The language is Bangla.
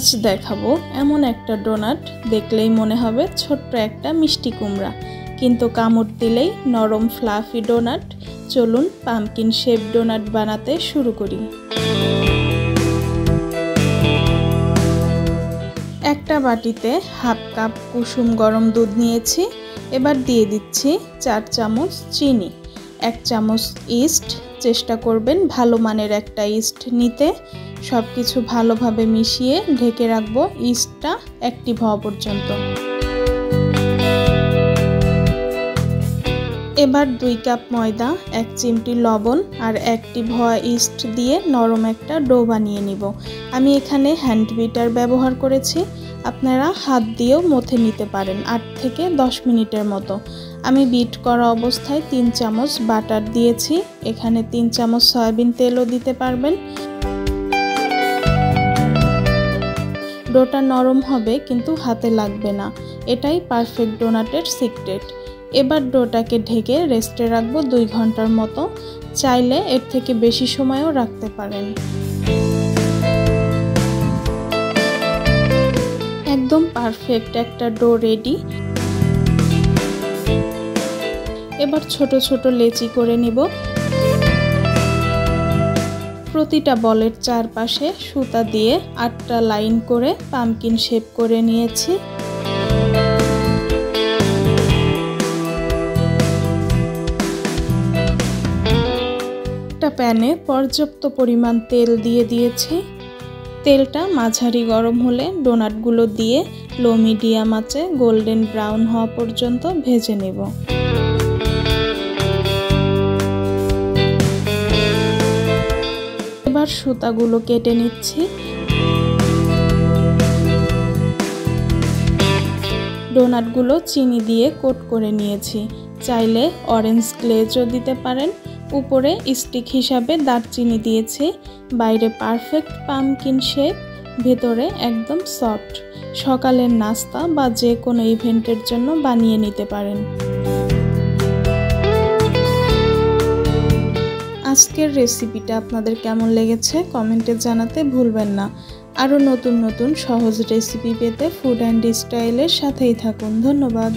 আজ দেখাবো এমন একটা ডোনাট দেখলেই মনে হবে ছোট্ট একটা মিষ্টি কুমড়া, কিন্তু কামড় দিলেই নরম ফ্লাফি ডোনাট। চলুন পাম্পকিন শেপ ডোনাট বানাতে শুরু করি। একটা বাটিতে হাফ কাপ কুসুম গরম দুধ নিয়েছি। এবার দিয়ে দিচ্ছি 4 চামচ চিনি, 1 চামচ ইস্ট। চেষ্টা করবেন ভালো মানের একটা ইস্ট নিতে। সব কিছু ভালোভাবে মিশিয়ে ঢেকে রাখবো ইস্টটা অ্যাক্টিভ হওয়া পর্যন্ত। এবার 2 কাপ ময়দা, 1 চিমটি লবণ আর অ্যাক্টিভ হওয়া ইস্ট দিয়ে নরম একটা ডো বানিয়ে নিব। আমি এখানে হ্যান্ড বিটার ব্যবহার করেছি, আপনারা হাত দিয়েও মথে নিতে পারেন 8 থেকে 10 মিনিটের মতো। আমি বিট করা অবস্থায় 3 চামচ বাটার দিয়েছি, এখানে 3 চামচ সয়াবিন তেলও দিতে পারবেন। ডোটা নরম হবে কিন্তু হাতে লাগবে না, এটাই পারফেক্ট ডোনাটের সিক্রেট। এবার ডোটাকে ঢেকে রেস্টে রাখবো 2 ঘন্টার মতো, চাইলে এর থেকে বেশি সময়ও রাখতে পারেন। একদম পারফেক্ট একটা ডো রেডি। এবার ছোট ছোট লেচি করে নিব। প্রতিটা বলের চারপাশে সুতা দিয়ে 8টা লাইন করে পাম্পকিন শেপ করে নিয়েছি। একটা প্যানে পর্যাপ্ত পরিমাণ তেল দিয়ে দিয়েছি। তেলটা মাঝারি গরম হলে ডোনাটগুলো দিয়ে লো মিডিয়াম আঁচে গোল্ডেন ব্রাউন হওয়া পর্যন্ত ভেজে নেব। এবার সুতাগুলো কেটে নিচ্ছি। ডোনাটগুলো চিনি দিয়ে কোট করে নিয়েছি, চাইলে অরেঞ্জ গ্লেজও দিতে পারেন। উপরে স্টিক হিসাবে দারচিনি দিয়েছি। বাইরে পারফেক্ট পাম্পকিন শেপ, ভেতরে একদম সফট। সকালের নাস্তা বা যে কোনো ইভেন্টের জন্য বানিয়ে নিতে পারেন। আজকের রেসিপিটা আপনাদের কেমন লেগেছে কমেন্টে জানাতে ভুলবেন না। আরও নতুন নতুন সহজ রেসিপি পেতে ফুড অ্যান্ড স্টাইলের সাথেই থাকুন। ধন্যবাদ।